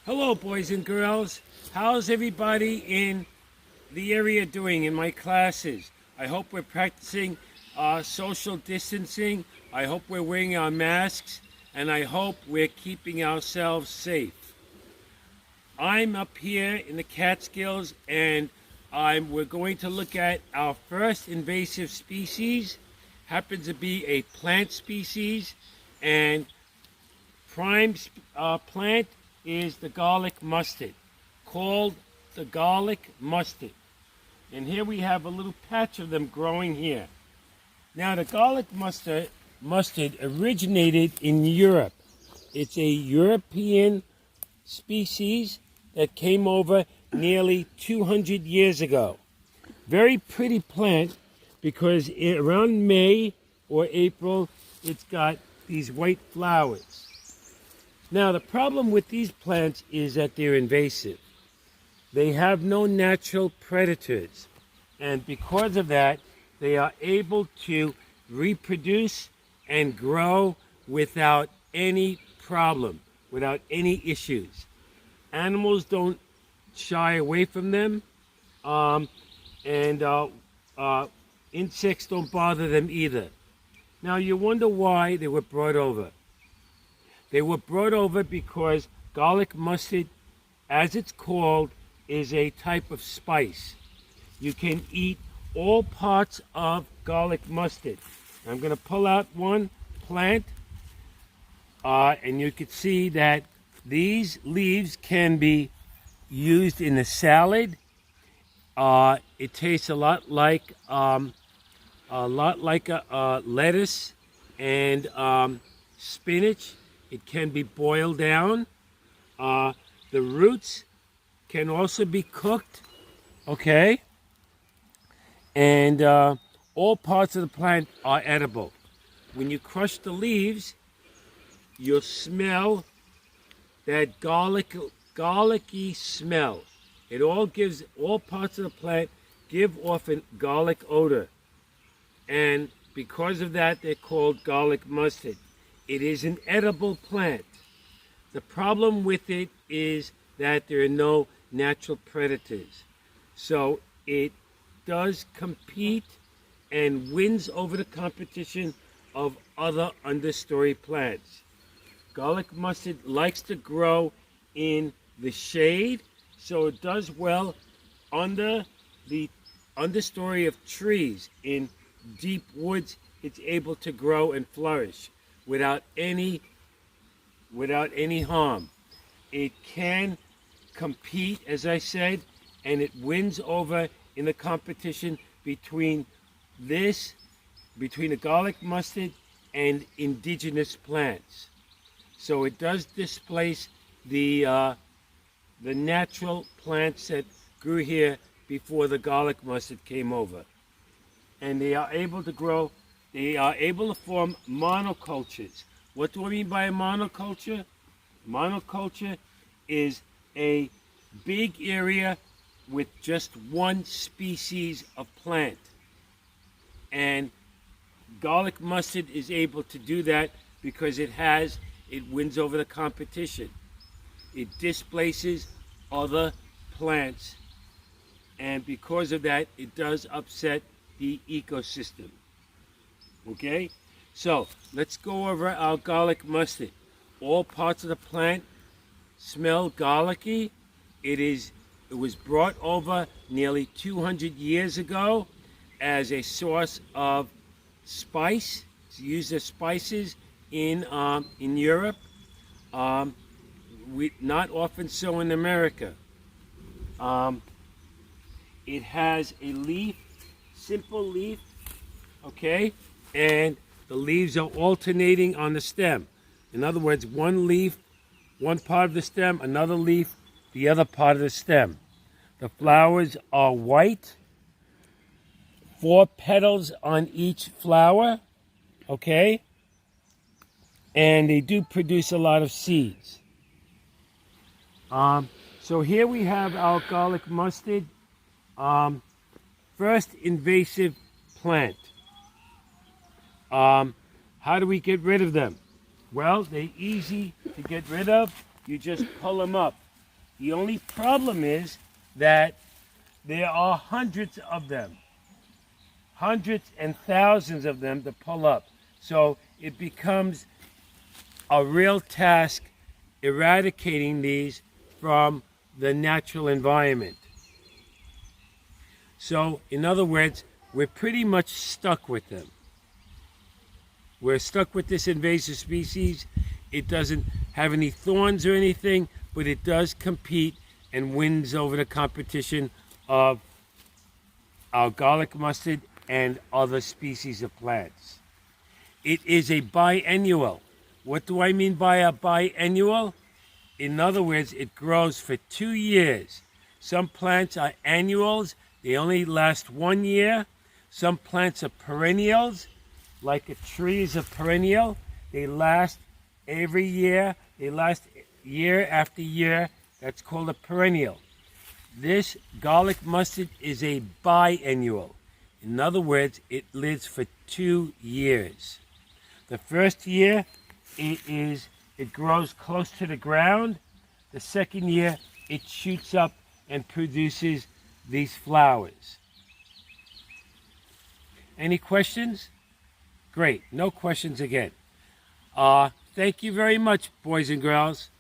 Hello, boys and girls. How's everybody in the area doing in my classes? I hope we're practicing social distancing. I hope we're wearing our masks, and I hope we're keeping ourselves safe. I'm up here in the Catskills, and we're going to look at our first invasive species. Happens to be a plant species, and prime plant is the garlic mustard, called the garlic mustard. And here we have a little patch of them growing here. Now the garlic mustard originated in Europe. It's a European species that came over nearly 200 years ago. Very pretty plant because around May or April, it's got these white flowers. Now, the problem with these plants is that they're invasive. They have no natural predators. And because of that, they are able to reproduce and grow without any problem, without any issues. Animals don't shy away from them, and insects don't bother them either. Now, you wonder why they were brought over. They were brought over because garlic mustard, as it's called, is a type of spice. You can eat all parts of garlic mustard. I'm going to pull out one plant, and you can see that these leaves can be used in a salad. It tastes a lot like lettuce and spinach. It can be boiled down. The roots can also be cooked, okay? And all parts of the plant are edible. When you crush the leaves, you'll smell that garlicky smell. All parts of the plant give off a garlic odor. And because of that, they're called garlic mustard. It is an edible plant. The problem with it is that there are no natural predators. So it does compete and wins over the competition of other understory plants. Garlic mustard likes to grow in the shade, so it does well under the understory of trees. In deep woods, it's able to grow and flourish without any harm. It can compete, as I said, and it wins over in the competition between the garlic mustard and indigenous plants. So it does displace the natural plants that grew here before the garlic mustard came over. And they are able to grow. They are able to form monocultures. What do I mean by a monoculture? Monoculture is a big area with just one species of plant. And garlic mustard is able to do that because it wins over the competition. It displaces other plants. And because of that, it does upset the ecosystem. Okay, so let's go over our garlic mustard. All parts of the plant smell garlicky. It was brought over nearly 200 years ago as a source of spice. It's used as spices in Europe. Not often so in America. It has a leaf, simple leaf, okay? And the leaves are alternating on the stem. In other words, one leaf, one part of the stem, another leaf, the other part of the stem. The flowers are white, 4 petals on each flower, okay? And they do produce a lot of seeds. So here we have our garlic mustard, first invasive plant. How do we get rid of them? Well, they're easy to get rid of. You just pull them up. The only problem is that there are hundreds of them, hundreds and thousands of them to pull up. So it becomes a real task eradicating these from the natural environment. So, in other words, we're pretty much stuck with them. We're stuck with this invasive species. It doesn't have any thorns or anything, but it does compete and wins over the competition of our garlic mustard and other species of plants. It is a biennial. What do I mean by a biennial? In other words, it grows for 2 years. Some plants are annuals. They only last 1 year. Some plants are perennials, like a tree is a perennial. They last every year. They last year after year. That's called a perennial. This garlic mustard is a biennial. In other words, it lives for 2 years. The first year, it grows close to the ground. The second year, it shoots up and produces these flowers. Any questions? Great. No questions again. Thank you very much, boys and girls.